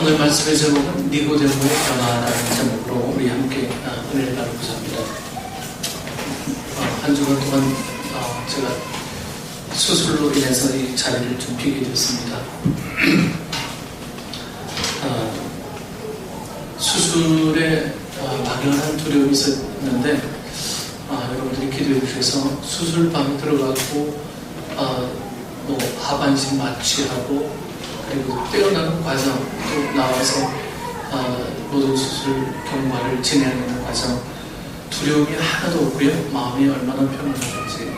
오늘 말씀의 제목은 니고데모의 변화라는 제목으로 우리 함께 은혜를 나누고자 합니다. 한 주간 동안 제가 수술로 인해서 이 자리를 좀 비게 되었습니다. 수술에 막연한 두려움이 있었는데 여러분들이 기도해 주셔서 수술방에 들어가고 하반신 마취하고 그리고 뛰어나는 과정 또 나와서 모든 수술 경과를 진행하는 과정 두려움이 하나도 없고요. 마음이 얼마나 편안한지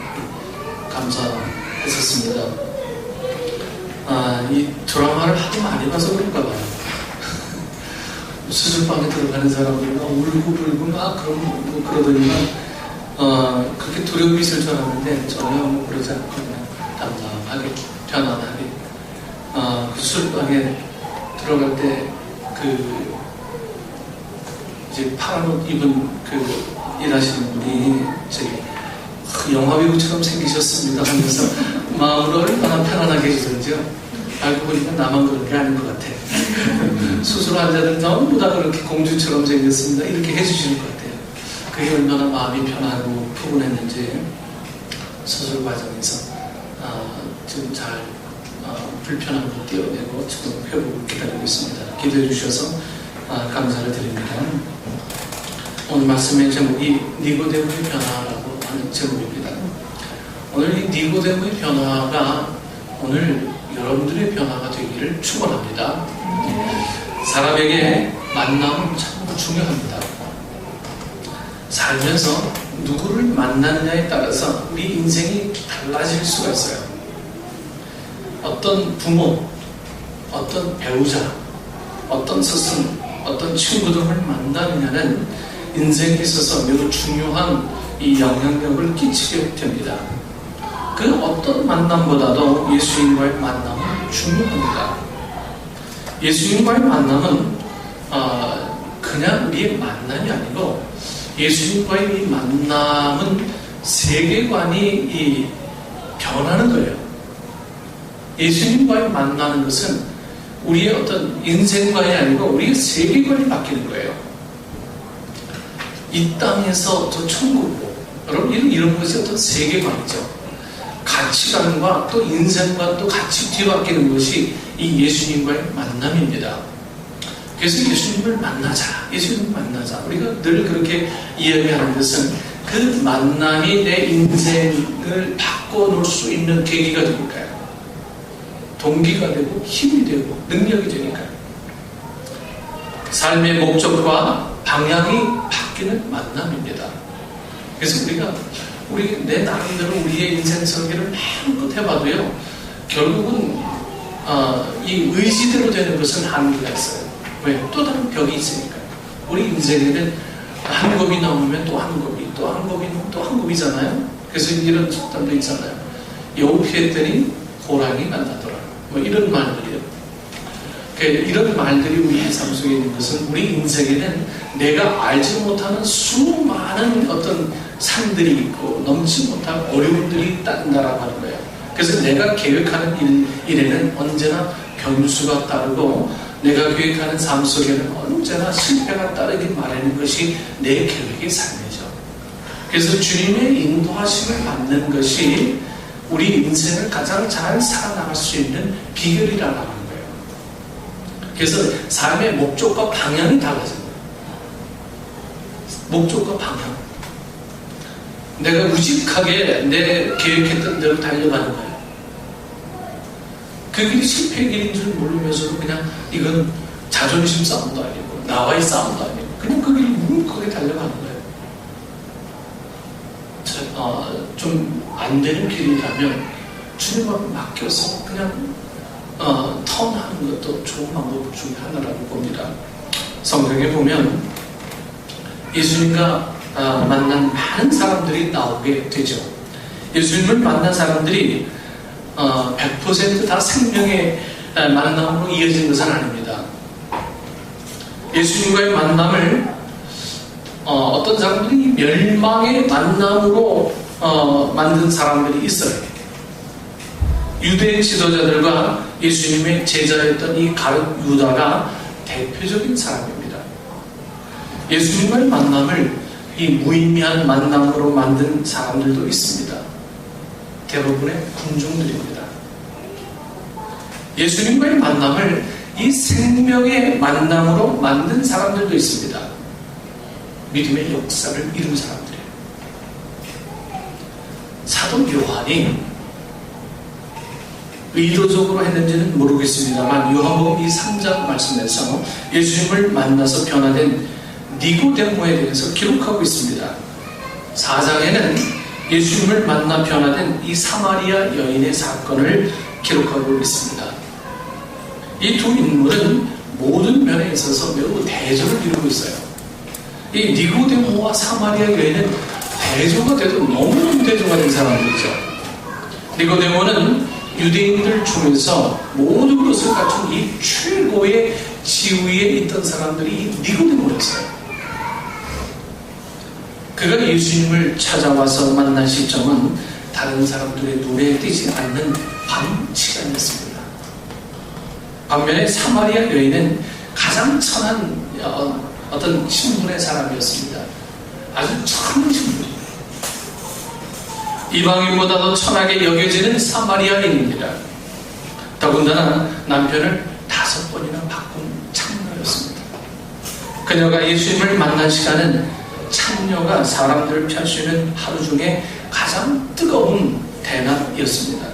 감사했었습니다. 이 드라마를 하도 많이 봐서 그런가 봐요. 수술방에 들어가는 사람들은 울고불고 그러더니만 그렇게 두려움이 있을 줄 알았는데 전혀 그러지 않고 그냥 담담하게 편안하게 그 수술방에 들어갈 때 이제 파란 옷 입은 일하시는 분이 영화배우처럼 생기셨습니다 하면서 마음을 얼마나 편안하게 해주던지요. 알고 보니까 나만 그런 게 아닌 것 같아. 수술 환자들은 전부 다 그렇게 공주처럼 생겼습니다. 이렇게 해주시는 것 같아요. 그게 얼마나 마음이 편하고 푸근했는지 수술 과정에서 지금 잘 불편한 거 띄워내고 지금 회복을 기다리고 있습니다. 기도해 주셔서 감사를 드립니다. 오늘 말씀의 제목이 니고데모의 변화라고 하는 제목입니다. 오늘 이 니고데모의 변화가 오늘 여러분들의 변화가 되기를 축원합니다. 사람에게 만남은 참 중요합니다. 살면서 누구를 만나느냐에 따라서 우리 인생이 달라질 수가 있어요. 어떤 부모, 어떤 배우자, 어떤 스승, 어떤 친구 등을 만나느냐는 인생에 있어서 매우 중요한 이 영향력을 끼치게 됩니다. 그 어떤 만남보다도 예수님과의 만남은 중요합니다. 예수님과의 만남은 그냥 우리의 만남이 아니고 예수님과의 이 만남은 세계관이 변하는 거예요. 예수님과의 만나는 것은 우리의 어떤 인생관이 아니고 우리의 세계관이 바뀌는 거예요. 이 땅에서 저 천국으로 여러분 이런 것이 어떤 세계관이죠. 가치관과 또 인생관도 같이 뒤바뀌는 것이 이 예수님과의 만남입니다. 그래서 예수님을 만나자, 예수님을 만나자. 우리가 늘 그렇게 이야기하는 것은 그 만남이 내 인생을 바꿔놓을 수 있는 계기가 되니까요. 동기가 되고 힘이 되고 능력이 되니까요. 삶의 목적과 방향이 바뀌는 만남입니다. 그래서 내 나름대로 우리의 인생 설계를 마음껏 해봐도요, 결국은 이 의지대로 되는 것은 한계가 있어요. 왜? 또 다른 벽이 있으니까요. 우리 인생에는 한 겁이 나오면 또 한 겁이, 또 한 겁이 나오면 또 한 겁이잖아요. 그래서 이런 속담도 있잖아요. 여우 피했더니 호랑이 만나더라. 이런 말들이요. 이런 말들이 우리 삶 속에 있는 것은 우리 인생에는 내가 알지 못하는 수많은 어떤 산들이 있고 넘지 못한 어려움들이 있다라고 하는 거예요. 그래서 내가 계획하는 일에는 언제나 변수가 따르고 내가 계획하는 삶 속에는 언제나 실패가 따르기 마련인 것이 내 계획의 삶이죠. 그래서 주님의 인도하심을 받는 것이 우리 인생을 가장 잘 살아나갈 수 있는 비결이라고 하는 거예요. 그래서 삶의 목적과 방향이 달라집니다. 목적과 방향. 내가 우직하게 내 계획했던 대로 달려가는 거예요. 그 길이 실패의 길인 줄 모르면서도 그냥 이건 자존심 싸움도 아니고 나와의 싸움도 아니고 그냥 그 길을 묵묵하게 달려가는 거예요. 좀 안 되는 길이라면 주님 앞에 맡겨서 그냥 턴하는 것도 좋은 방법 중에 하나라고 봅니다. 성경에 보면 예수님과 만난 많은 사람들이 나오게 되죠. 예수님을 만난 사람들이 100% 다 생명의 만남으로 이어진 것은 아닙니다. 예수님과의 만남을 어떤 사람들이 멸망의 만남으로 만든 사람들이 있어요. 유대 지도자들과 예수님의 제자였던 이 가룟 유다가 대표적인 사람입니다. 예수님과의 만남을 이 무의미한 만남으로 만든 사람들도 있습니다. 대부분의 군중들입니다. 예수님과의 만남을 이 생명의 만남으로 만든 사람들도 있습니다. 믿음의 역사를 이룬 사람들이에요. 사도 요한이 의도적으로 했는지는 모르겠습니다만 요한복음 이 3장 말씀에서 예수님을 만나서 변화된 니고데모에 대해서 기록하고 있습니다. 4장에는 예수님을 만나 변화된 이 사마리아 여인의 사건을 기록하고 있습니다. 이 두 인물은 모든 면에 있어서 매우 대조를 이루고 있어요. 이 니고데모와 사마리아 여인은 대조가 돼도 너무 대조가 된 사람들이죠. 니고데모는 유대인들 중에서 모든 것을 갖춘 이 최고의 지위에 있던 사람들이 니고데모였어요. 그가 예수님을 찾아와서 만난 시점은 다른 사람들의 눈에 띄지 않는 밤 시간이었습니다. 반면에 사마리아 여인은 가장 천한 어떤 신분의 사람이었습니다. 아주 천한 신분이에요. 이방인보다도 천하게 여겨지는 사마리아인입니다. 더군다나 남편을 5번이나 바꾼 창녀였습니다. 그녀가 예수님을 만난 시간은 창녀가 사람들을 펼치는 하루 중에 가장 뜨거운 대낮이었습니다.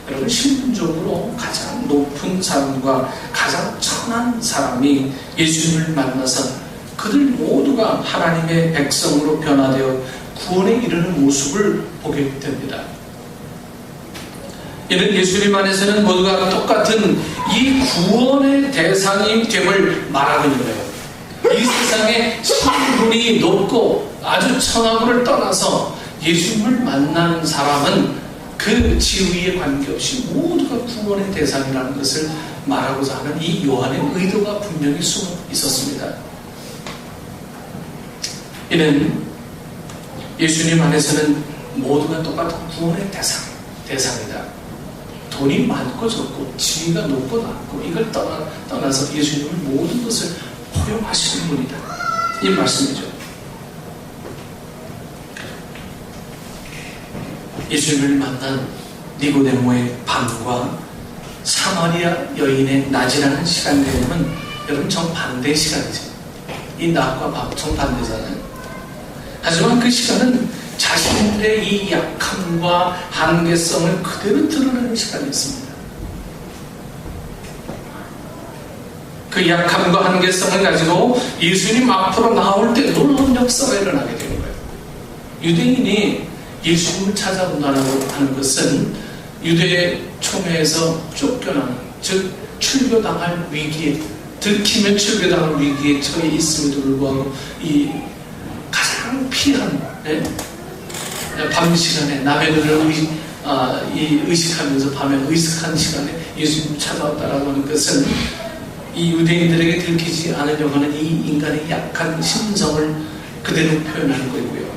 여러분, 신분적으로 가장 높은 사람과 가장 천한 사람이 예수님을 만나서 그들 모두가 하나님의 백성으로 변화되어 구원에 이르는 모습을 보게 됩니다. 이는 예수님 안에서는 모두가 똑같은 이 구원의 대상이 됨을 말하고 있는 거예요. 이 세상에 신분이 높고 아주 천하고를 떠나서 예수님을 만나는 사람은 그 지위에 관계없이 모두가 구원의 대상이라는 것을 말하고자 하는 이 요한의 의도가 분명히 숨어 있었습니다. 이는 예수님 안에서는 모두가 똑같은 구원의 대상이다. 돈이 많고 적고 지위가 높고 낮고 이걸 떠나서 예수님은 모든 것을 포용하시는 분이다. 이 말씀이죠. 예수님을 만난 니고데모의 밤과 사마리아 여인의 낮이라는 시간 개념은 여러분 정반대의 시간이죠. 이 낮과 밤 정반대잖아요. 하지만 그 시간은 자신들의 이 약함과 한계성을 그대로 드러내는 시간이었습니다. 그 약함과 한계성을 가지고 예수님 앞으로 나올 때 놀라운 역사가 일어나게 되는 거예요. 유대인이 예수님을 찾아온다고 하는 것은 유대 총회에서 쫓겨나는, 즉 출교당할 위기에, 들키면 출교당할 위기에 처해 있음에도 불구하고 이 가장 피한 밤 시간에 남의 눈을 의식하면서 밤에 의식한 시간에 예수님을 찾아왔다라고 하는 것은 이 유대인들에게 들키지 않으려고 하는 이 인간의 약한 심성을 그대로 표현하는 거고요.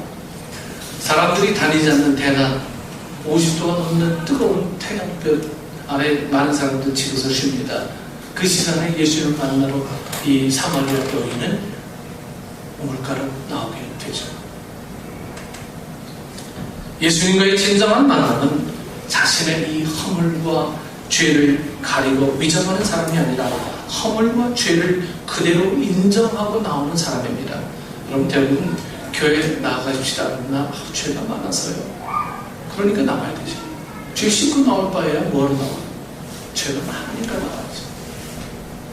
사람들이 다니지 않는 대낮 50도가 넘는 뜨거운 태양볕 아래 많은 사람들 집에서 쉽니다. 그 시간에 예수님을 만나러 이 사마리아 여인은 우물가로 나오게 되죠. 예수님과의 진정한 만남은 자신의 이 허물과 죄를 가리고 위장하는 사람이 아니라 허물과 죄를 그대로 인정하고 나오는 사람입니다. 여러분, 대부분 교회 나가십시다. 나 죄가 많아서요. 그러니까 나와야 되죠. 죄 씻고 나올 바에야 뭐하러 나와? 죄가 많으니까 나와야죠.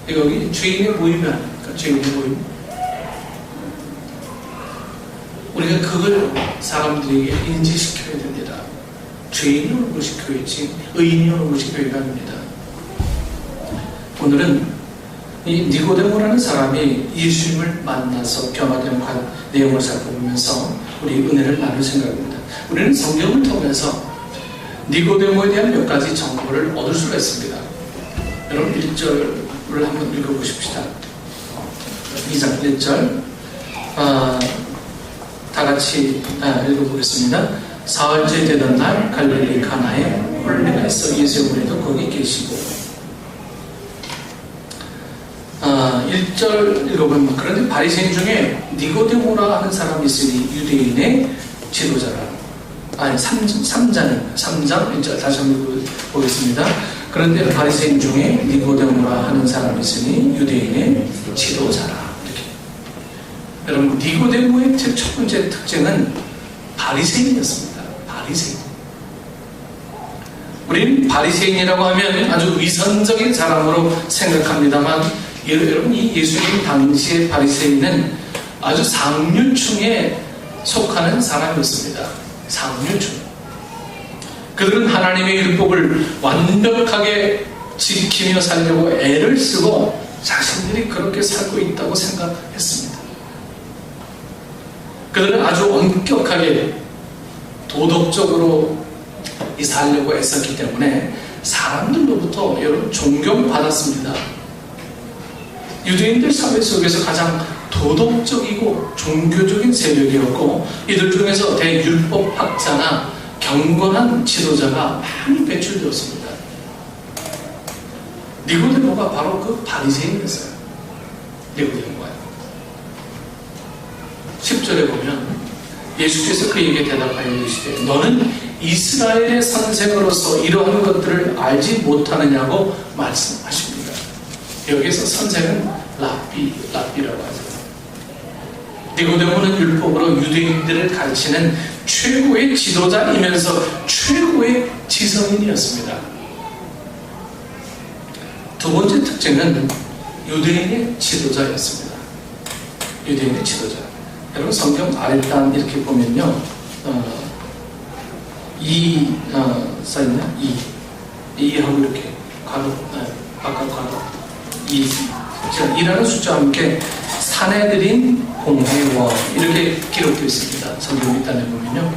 여기 죄인의 모임이 아닙니까? 죄인의 모임. 우리가 그걸 사람들에게 인지시켜야 됩니다. 죄인이 오는 것이 교회지 의인이 오는 것이 교회가 아닙니다. 오늘은 이 니고데모라는 사람이 예수님을 만나서 변화된 내용을 살펴보면서 우리 은혜를 나눌 생각입니다. 우리는 성경을 통해서 니고데모에 대한 몇 가지 정보를 얻을 수가 있습니다. 여러분 1절을 한번 읽어보십시다. 2장 1절 다 같이 읽어보겠습니다. 사흘째 되던 날 갈릴리 가나에 홀례가 있어 예수의 어머니도 거기 계시고 1절 읽어보면 그런데 바리새인 중에 니고데모라 하는 사람이 있으니 유대인의 지도자라. 아니 3장 1절 다시 한번 보겠습니다. 그런데 바리새인 중에 니고데모라 하는 사람이 있으니 유대인의 지도자라. 이렇게. 여러분 니고데모의 첫 번째 특징은 바리새인이었습니다. 바리새인. 우리는 바리새인이라고 하면 아주 위선적인 사람으로 생각합니다만 여러분 이 예수님 당시의 바리새인은 아주 상류층에 속하는 사람이었습니다. 상류층. 그들은 하나님의 율법을 완벽하게 지키며 살려고 애를 쓰고 자신들이 그렇게 살고 있다고 생각했습니다. 그들은 아주 엄격하게 도덕적으로 살려고 애썼기 때문에 사람들로부터 여러분 존경받았습니다. 유대인들 사회 속에서 가장 도덕적이고 종교적인 세력이었고 이들 중에서 대율법학자나 경건한 지도자가 많이 배출되었습니다. 니고데모가 바로 그 바리새인이었어요. 니고데모가요. 10절에 보면 예수께서 그에게 대답하여 이르시되 너는 이스라엘의 선생으로서 이러한 것들을 알지 못하느냐고 말씀하십니다. 여기서 선생은 랍비라고 하죠. 니고데모는 율법으로 유대인들을 가르치는 최고의 지도자이면서 최고의 지성인이었습니다. 두 번째 특징은 유대인의 지도자였습니다. 유대인의 지도자. 여러분 성경 아랫단 이렇게 보면요, 써있나? 이하고 이렇게 괄호, 바깥 괄호, 이라는 숫자와 함께 사내들인 공회원 이렇게 기록되어 있습니다. 성경 밑단에 보면요.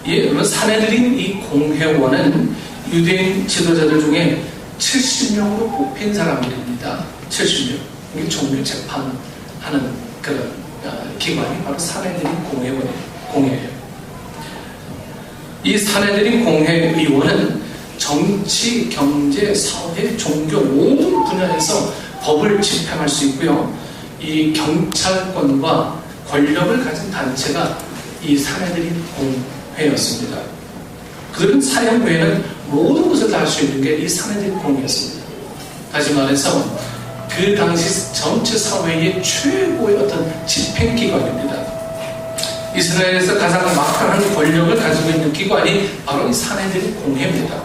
여러분 사내들인 이 공회원은 유대인 지도자들 중에 70명으로 뽑힌 사람들입니다. 70명. 이게 종교 재판하는 그런 기관이 바로 사내들인 공회예요. 이 사내들인 공회의원은 정치, 경제, 사회, 종교 모든 분야에서 법을 집행할 수 있고요. 이 경찰권과 권력을 가진 단체가 이 사내들인 공회였습니다. 그들은 사형 외에는 모든 것을 다 할 수 있는 게 이 사내들인 공회였습니다. 다시 말해서 그 당시 전체 사회의 최고의 어떤 집행기관입니다. 이스라엘에서 가장 막강한 권력을 가지고 있는 기관이 바로 이 사내들인 공회입니다.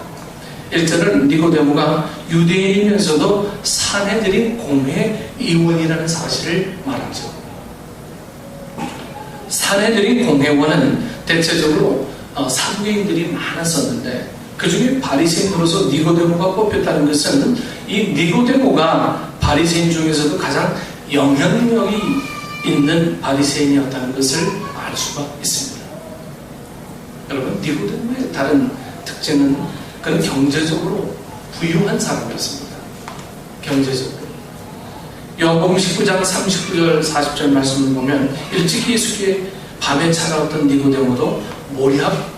1절은 니고데모가 유대인이면서도 사내들인 공회 의원이라는 사실을 말하죠. 사내들인 공회원은 대체적으로 사두개인들이 많았었는데 그 중에 바리새인으로서 니고데모가 뽑혔다는 것은 이 니고데모가 바리새인 중에서도 가장 영향력이 있는 바리새인이었다는 것을 알 수가 있습니다. 여러분 니고데모의 다른 특징은 그는 경제적으로 부유한 사람이었습니다. 경제적으로. 요한복음 19장 39절 40절 말씀을 보면 일찍이 예수께 밤에 찾아왔던 니고데모도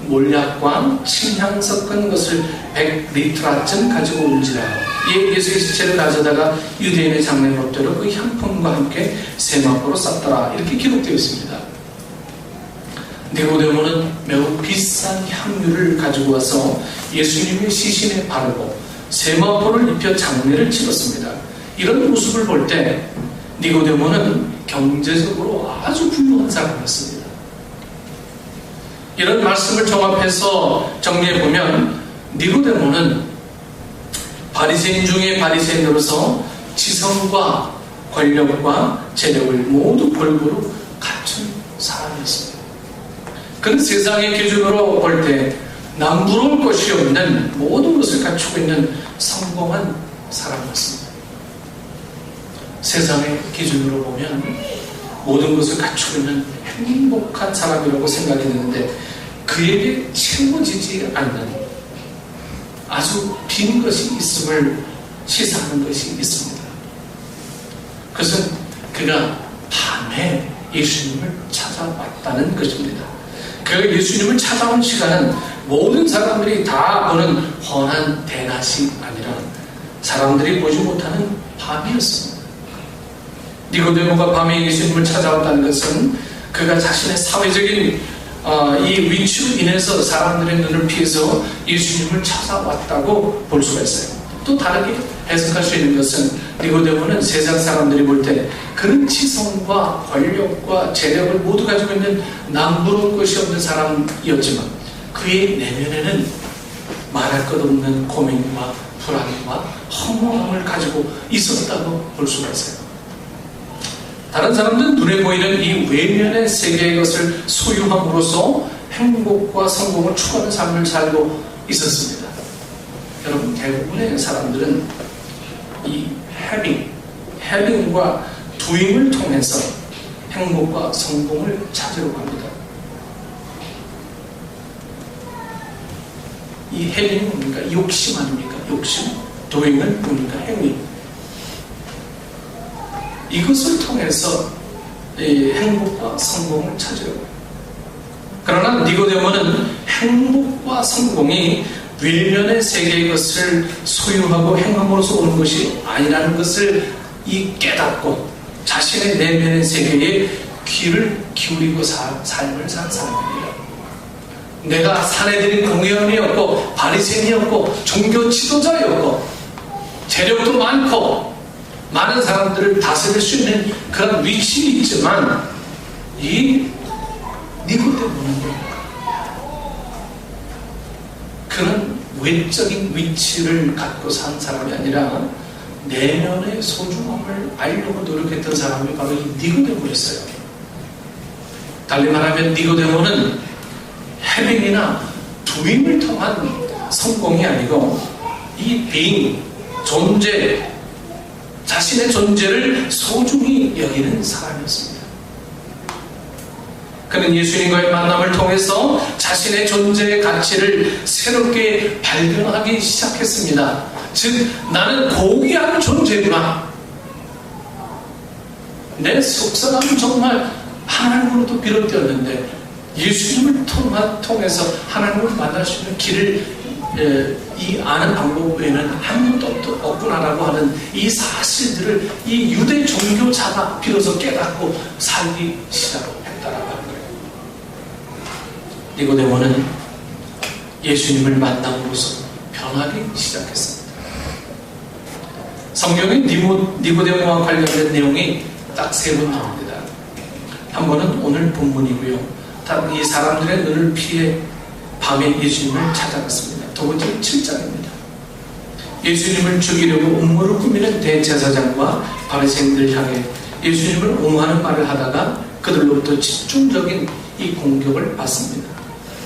몰약과 침향 섞은 것을 100리트라쯤 가지고 온지라. 예수의 시체를 가져다가 유대인의 장례법대로 그 향품과 함께 세마포로 쌌더라. 이렇게 기록되어 있습니다. 니고데모는 매우 비싼 향유를 가지고 와서 예수님의 시신에 바르고 세마포를 입혀 장례를 치렀습니다. 이런 모습을 볼 때 니고데모는 경제적으로 아주 훌륭한 사람이었습니다. 이런 말씀을 종합해서 정리해보면 니고데모는 바리새인 중에 바리새인으로서 지성과 권력과 재력을 모두 골고루 갖춘 사람이었습니다. 그는 세상의 기준으로 볼 때 남부러울 것이 없는 모든 것을 갖추고 있는 성공한 사람이었습니다. 세상의 기준으로 보면 모든 것을 갖추고 있는 행복한 사람이라고 생각이 되는데 그에게 채워지지 않는 아주 빈 것이 있음을 시사하는 것이 있습니다. 그것은 그가 밤에 예수님을 찾아왔다는 것입니다. 그가 예수님을 찾아온 시간은 모든 사람들이 다 보는 훤한 대낮이 아니라 사람들이 보지 못하는 밤이었습니다. 니고데모가 밤에 예수님을 찾아왔다는 것은 그가 자신의 사회적인 이 위치로 인해서 사람들의 눈을 피해서 예수님을 찾아왔다고 볼 수가 있어요. 또 다르게 해석할 수 있는 것은 니고데모는 세상 사람들이 볼 때 그런 지성과 권력과 재력을 모두 가지고 있는 남부러운 것이 없는 사람이었지만 그의 내면에는 말할 것 없는 고민과 불안과 허무함을 가지고 있었다고 볼 수가 있어요. 다른 사람들은 눈에 보이는 이 외면의 세계의 것을 소유함으로써 행복과 성공을 추구하는 삶을 살고 있었습니다. 여러분, 대부분의 사람들은 이 having과 doing을 통해서 행복과 성공을 찾으려고 합니다. 이 having은 뭡니까? 욕심 아닙니까? 욕심. doing은 뭡니까? 행위. 이것을 통해서 행복과 성공을 찾으려고 해요. 그러나 니고데모는 행복과 성공이 외면의 세계의 것을 소유하고 행함으로써 오는 것이 아니라는 것을 깨닫고 자신의 내면의 세계에 귀를 기울이고 삶을 산 사람입니다. 내가 사내들인 공회원이었고 바리새인이었고 종교 지도자였고 재력도 많고 많은 사람들을 다스릴 수 있는 그런 위치에 있지만 이 니고데모는 그런 외적인 위치를 갖고 산 사람이 아니라 내면의 소중함을 알려고 노력했던 사람이 바로 이 니고데모였어요. 달리 말하면 니고데모는 having이나 doing을 통한 성공이 아니고 이 being, 존재, 자신의 존재를 소중히 여기는 사람이었습니다. 그는 예수님과의 만남을 통해서 자신의 존재의 가치를 새롭게 발견하기 시작했습니다. 즉, 나는 고귀한 존재구나. 내 속사람은 정말 하나님으로부터 비롯되었는데 예수님을 통해서 하나님을 만날 수 있는 길을 이 아는 방법 외에는 아무것도 없구나라고 하는 이 사실들을 이 유대 종교자가 비로소 깨닫고 살기 시작했다라고 하는 거예요. 니고데모는 예수님을 만남으로써 변하기 시작했습니다. 성경에 니고데모와 관련된 내용이 딱 3번 나옵니다. 한 번은 오늘 본문이고요. 이 사람들의 눈을 피해 밤에 예수님을 찾아갔습니다. 두 번째는 7장입니다. 예수님을 죽이려고 음모를 꾸미는 대제사장과 바리새인들을 향해 예수님을 옹호하는 말을 하다가 그들로부터 집중적인 이 공격을 받습니다.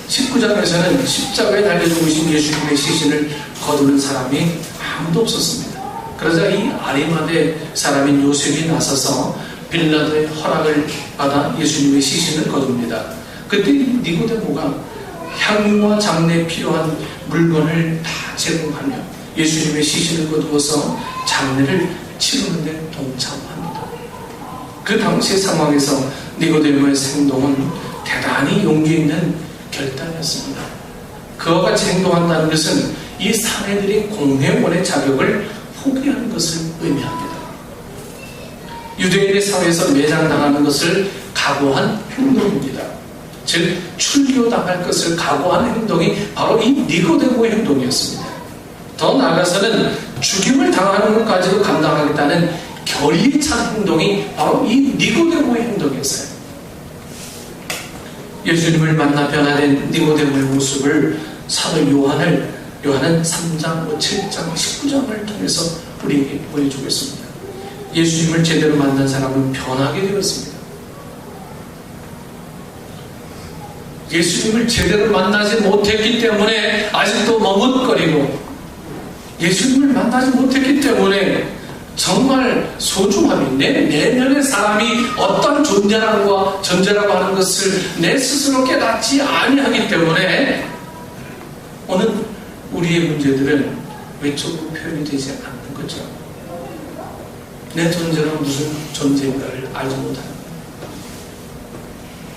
19장에서는 십자가에 달려 죽으신 예수님의 시신을 거두는 사람이 아무도 없었습니다. 그러자 이 아리마대 사람인 요셉이 나서서 빌라도의 허락을 받아 예수님의 시신을 거둡니다. 그때 니고데모가 향유와 장례에 필요한 물건을 다 제공하며 예수님의 시신을 거두어서 장례를 치르는 데 동참합니다. 그 당시 상황에서 니고데모의 행동은 대단히 용기 있는 결단이었습니다. 그와 같이 행동한다는 것은 이 사내들이 공회원의 자격을 포기하는 것을 의미합니다. 유대인의 사회에서 매장당하는 것을 각오한 행동입니다. 즉 출교당할 것을 각오한 행동이 바로 이 니고데모의 행동이었습니다. 더 나아가서는 죽임을 당하는 것까지도 감당하겠다는 결의에 찬 행동이 바로 이 니고데모의 행동이었어요. 예수님을 만나 변화된 니고데모의 모습을 사도 요한은 3장, 7장, 19장을 통해서 우리에게 보여주고 있습니다. 예수님을 제대로 만난 사람은 변하게 되었습니다. 예수님을 제대로 만나지 못했기 때문에 아직도 머뭇거리고 예수님을 만나지 못했기 때문에 정말 소중함이 내 내면의 사람이 어떤 존재라고 하는 것을 내 스스로 깨닫지 아니하기 때문에 오늘 우리의 문제들은 외적으로 표현이 되지 않는 거죠. 내 존재가 무슨 존재인가를 알지 못하는 거예요.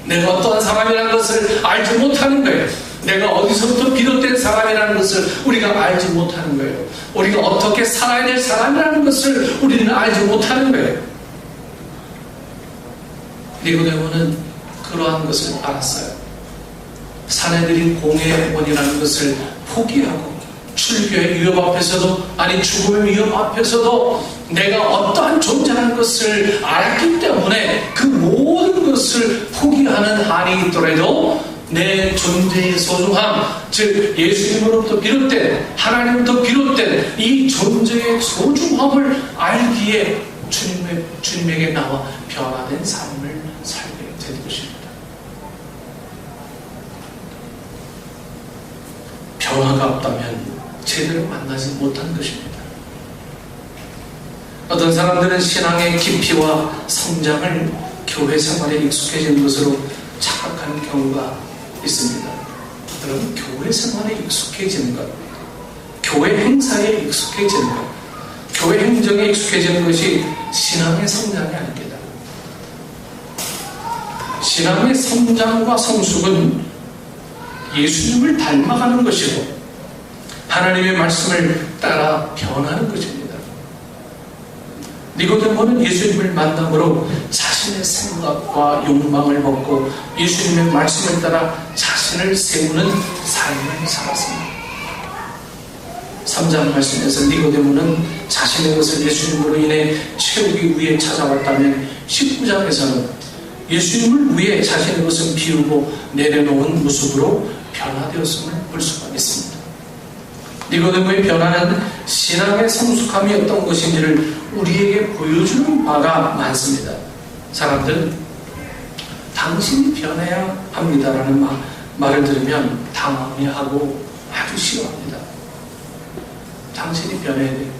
내가 어떠한 사람이라는 것을 알지 못하는 거예요. 내가 어디서부터 비롯된 사람이라는 것을 우리가 알지 못하는 거예요. 우리가 어떻게 살아야 될 사람이라는 것을 우리는 알지 못하는 거예요. 니고데모는 그러한 것을 알았어요. 사내들인 공회원이라는 것을 포기하고 출교의 위협 앞에서도, 아니 죽음의 위협 앞에서도 내가 어떠한 존재라는 것을 알았기 때문에 그 모든 것을 포기하는 한이 있더라도 내 존재의 소중함, 즉 예수님으로부터 비롯된, 하나님으로부터 비롯된 이 존재의 소중함을 알기에 주님에게 나와 변화된 삶을 살게 된 것입니다. 변화가 없다면 제대로 만나지 못한 것입니다. 어떤 사람들은 신앙의 깊이와 성장을 교회 생활에 익숙해진 것으로 착각하는 경우가 있습니다. 여러분, 교회 생활에 익숙해지는 것, 교회 행사에 익숙해지는 것, 교회 행정에 익숙해지는 것이 신앙의 성장이 아닙니다. 신앙의 성장과 성숙은 예수님을 닮아가는 것이고 하나님의 말씀을 따라 변하는 것입니다. 니고데모는 예수님을 만남으로 자신의 생각과 욕망을 벗고 예수님의 말씀을 따라 자신을 세우는 삶을 살았습니다. 3장 말씀에서 니고데모는 자신의 것을 예수님으로 인해 채우기 위해 찾아왔다면 19장에서는 예수님을 위해 자신의 것을 비우고 내려놓은 모습으로 변화되었음을 볼 수가 있습니다. 니고데모의 변화는 신앙의 성숙함이 어떤 것인지를 우리에게 보여주는 바가 많습니다. 사람들은 당신이 변해야 합니다라는 말을 들으면 당황해하고 아주 싫어합니다. 당신이 변해야 돼요.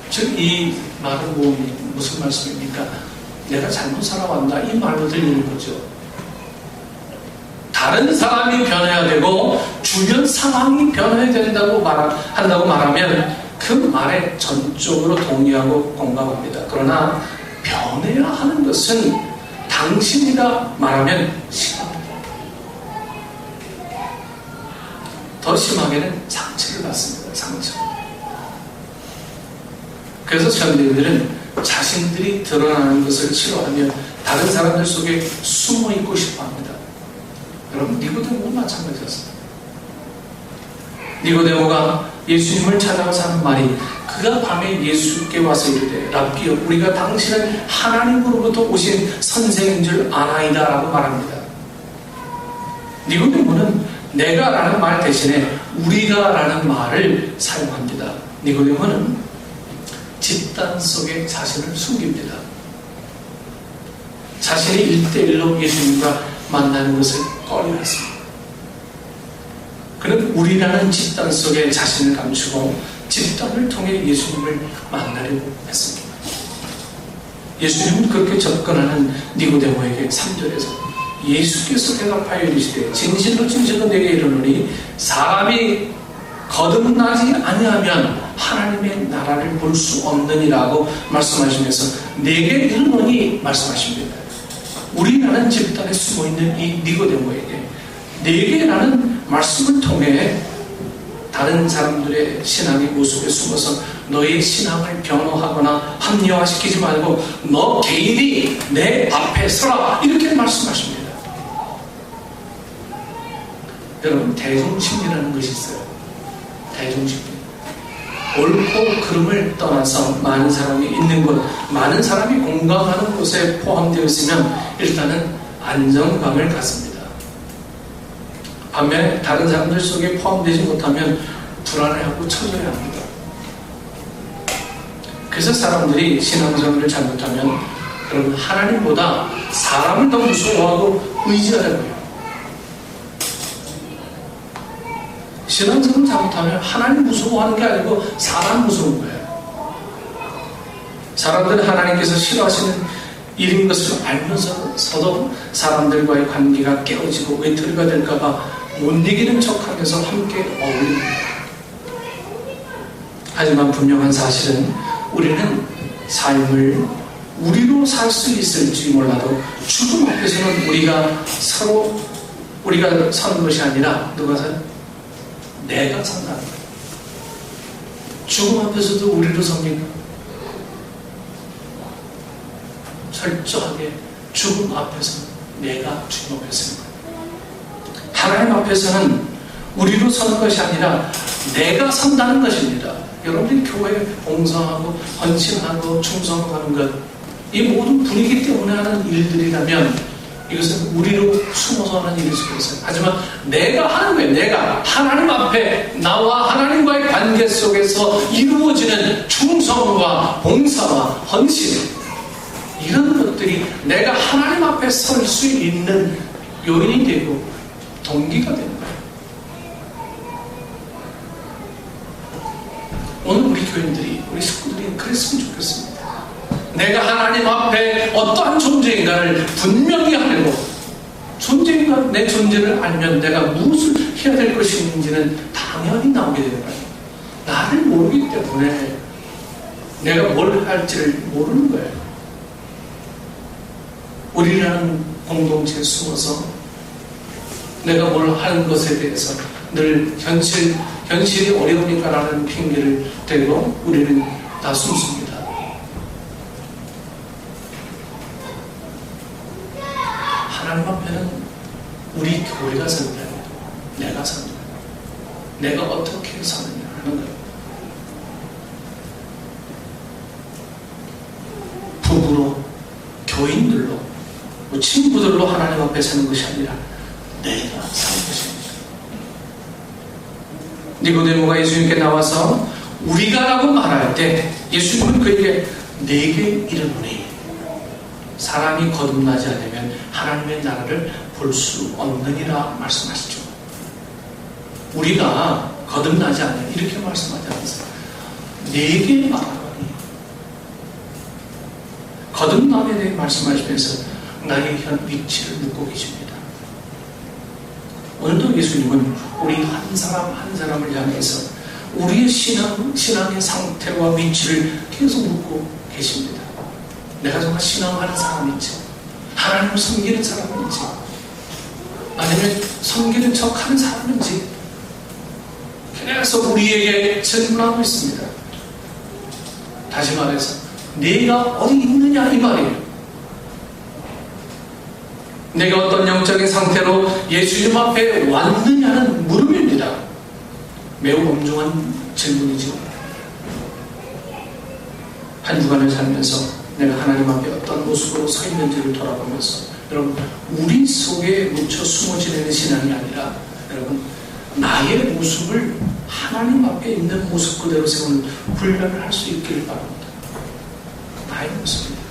즉 이 말은 무슨 말씀입니까? 내가 잘못 살아왔나 이 말로 들리는 거죠. 다른 사람이 변해야 되고 주변 상황이 변해야 된다고 한다고 말하면 그 말에 전적으로 동의하고 공감합니다. 그러나 변해야 하는 것은 당신이다 말하면 싫어합니다. 더 심하게는 상처를 받습니다. 상처. 그래서 현대인들은 자신들이 드러나는 것을 싫어하며 다른 사람들 속에 숨어 있고 싶어 합니다. 여러분, 니고데모는 마찬가지였습니다. 니고데모가 예수님을 찾아가서 하는 말이, 그가 밤에 예수께 와서 이르되 랍비여, 우리가 당신은 하나님으로부터 오신 선생인 줄 아나이다 라고 말합니다. 니고데모는 내가 라는 말 대신에 우리가 라는 말을 사용합니다. 니고데모는 집단 속에 자신을 숨깁니다. 자신이 1대1로 예수님과 만나는 것을 꺼려했습니다. 그는 우리라는 집단 속에 자신을 감추고 집단을 통해 예수님을 만나려고 했습니다. 예수님은 그렇게 접근하는 니고데모에게 3절에서 예수께서 대답하여 이르시되 진실로 진실로 내게 이르노니 사람이 거듭나지 아니하면 하나님의 나라를 볼 수 없느니라고 말씀하시면서 내게 이르노니 말씀하십니다. 우리라는 집단에 숨어있는 이 니고데모에게 내게라는 말씀을 통해 다른 사람들의 신앙의 모습에 숨어서 너의 신앙을 변호하거나 합리화시키지 말고 너 개인이 내 앞에 서라 이렇게 말씀하십니다. 여러분, 대중심리라는 것이 있어요. 대중심리. 옳고 그름을 떠나서 많은 사람이 있는 곳, 많은 사람이 공감하는 곳에 포함되어 있으면 일단은 안정감을 갖습니다. 반면에 다른 사람들 속에 포함되지 못하면 불안해하고 처절해합니다. 그래서 사람들이 신앙생활을 잘못하면 여러분, 하나님보다 사람을 더 무서워하고 의지하려고 해요. 신앙생활을 잘못하면 하나님 무서워하는 게 아니고 사람 무서운 거예요. 사람들은 하나님께서 싫어하시는 일인 것을 알면서도 사람들과의 관계가 깨어지고 외톨이가 될까봐 못 이기는 척하면서 함께 어울립니다. 하지만 분명한 사실은 우리는 삶을 우리로 살 수 있을지 몰라도 죽음 앞에서는 우리가 서는 것이 아니라 누가 사요? 내가 산다는 거예요. 죽음 앞에서도 우리로 섭니까? 철저하게 죽음 앞에서는 내가 주님 앞에 서는 거예요. 하나님 앞에서는 우리로 서는 것이 아니라 내가 선다는 것입니다. 여러분들이 교회에 봉사하고 헌신하고 충성하는 것, 이 모든 분위기 때문에 하는 일들이라면 이것은 우리로 숨어서 하는 일일 수 있어요. 하지만 내가 하는 거예요. 내가 하나님 앞에 나와 하나님과의 관계 속에서 이루어지는 충성과 봉사와 헌신, 이런 것들이 내가 하나님 앞에 설 수 있는 요인이 되고 동기가 되는 거예요. 오늘 우리 교인들이, 우리 식구들이 그랬으면 좋겠습니다. 내가 하나님 앞에 어떠한 존재인가를 분명히 알고, 존재인가, 내 존재를 알면 내가 무엇을 해야 될 것인지는 당연히 나오게 되는 거예요. 나를 모르기 때문에 내가 뭘 할지를 모르는 거예요. 우리라는 공동체에 숨어서 내가 뭘 하는 것에 대해서 늘 현실이 어려우니까라는 핑계를 대고 우리는 다 숨습니다. 하나님 앞에는 우리 교회가 서는 게 아니라 내가 서는 거예요. 내가 어떻게 서느냐 하는 거예요. 부부로, 교인들로, 친구들로 하나님 앞에 서는 것이 아니라 내가 사는 것입니다. 니고데모가 예수님께 나와서 우리가라고 말할 때 예수님은 그에게 내게 이르노니 사람이 거듭나지 않으면 하나님의 나라를 볼 수 없느니라 말씀하시죠. 우리가 거듭나지 않으면 이렇게 말씀하지 않으세요. 내게 말하노니, 거듭남에 대해 말씀하시면서 나의 현 위치를 묻고 계십니다. 오늘도 예수님은 우리 한 사람 한 사람을 향해서 우리의 신앙의 상태와 위치를 계속 묻고 계십니다. 내가 정말 신앙하는 사람인지, 하나님을 섬기는 사람인지, 아니면 섬기는 척하는 사람인지 계속 우리에게 질문하고 있습니다. 다시 말해서 내가 어디 있느냐 이 말이에요. 내가 어떤 영적인 상태로 예수님 앞에 왔느냐는 물음입니다. 매우 엄중한 질문이죠. 한 주간을 살면서 내가 하나님 앞에 어떤 모습으로 서 있는지를 돌아보면서 여러분, 우리 속에 묻혀 숨어 지내는 신앙이 아니라 여러분, 나의 모습을 하나님 앞에 있는 모습 그대로 세우는 훈련을 할 수 있기를 바랍니다. 나의 모습입니다.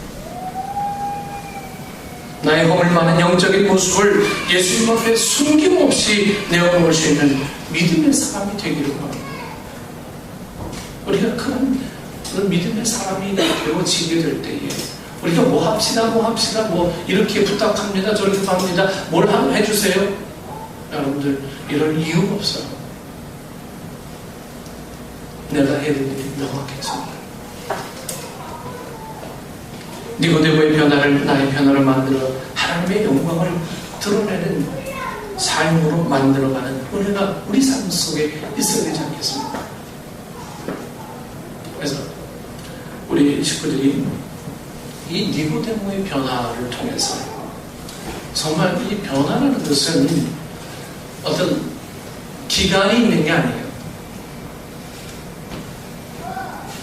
나의 허물 많은 영적인 모습을 예수님 앞에 숨김없이 내어놓을 수 있는 믿음의 사람이 되기를 바랍니다. 우리가 그런 믿음의 사람이 되어지게 될 때에 우리가 뭐 합시다 뭐 이렇게 부탁합니다 저렇게 합니다 뭘 해주세요. 여러분들 이럴 이유가 없어요. 내가 해야 될 일이 명확해집니다. 니고데모의 변화를 나의 변화를 만들어 하나님의 영광을 드러내는 삶으로 만들어가는 은혜가 우리 삶 속에 있어야 되지 않겠습니까? 그래서 우리 식구들이 이 니고데모의 변화를 통해서 정말 이 변화라는 것은 어떤 기간이 있는 게 아니에요.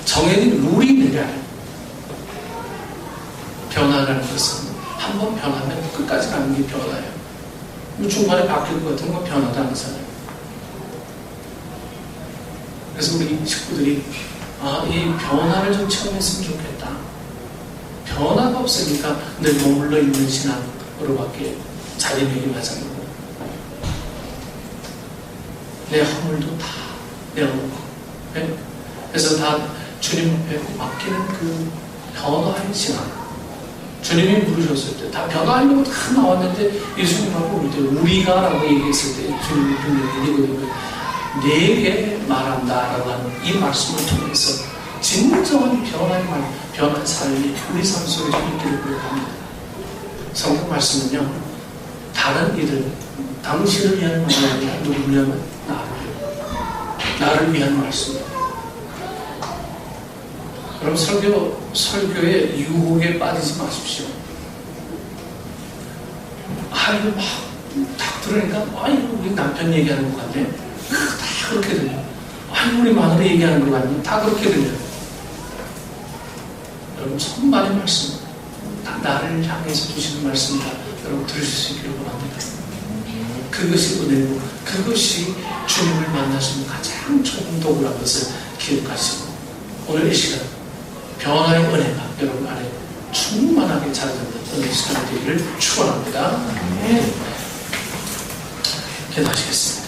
정해진 룰이 있는 게 아니에요. 변화라는 것은 한번 변하면 끝까지 가는 게 변화예요. 중간에 바뀔 것 같은 건 변화도 아니잖아요. 그래서 우리 식구들이 이 변화를 좀 체험했으면 좋겠다. 변화가 없으니까 늘 머물러 있는 신앙으로밖에 자리매김하지 않고 내 허물도 다 내어놓고, 네? 그래서 다 주님 앞에 맡기는 그 변화의 신앙. 주님이 부르셨을 때 다 변화하려고 다 나왔는데 예수님하고 우리가 라고 얘기했을 때 주님이 분명히 내게 말한다라고 하는 이 말씀을 통해서 진정한 변화의 삶이 우리 삶 속에 있기를 구합니다. 성경 말씀은요, 다른 이들, 당신을 위한 말이 아니라 누구를 위한 나를 위한 말씀입니다. 그럼 설교의 유혹에 빠지지 마십시오. 이거 딱 들으니까, 이거 우리 남편 얘기하는 것 같네. 다 그렇게 들려. 우리 마누라 얘기하는 것 같네. 다 그렇게 들려. 여러분, 천만의 말씀. 다 나를 향해서 주시는 말씀이다. 여러분, 들으실 수 있기를 원합니다. 그것이 은혜고, 그것이 주님을 만나시는 가장 좋은 도구라는 것을 기억하시고, 오늘 이 시간, 변화의 은혜가 여러분 안에 충만하게 자라는 은혜 시간이 되기를 축원합니다. 기도하시겠습니다.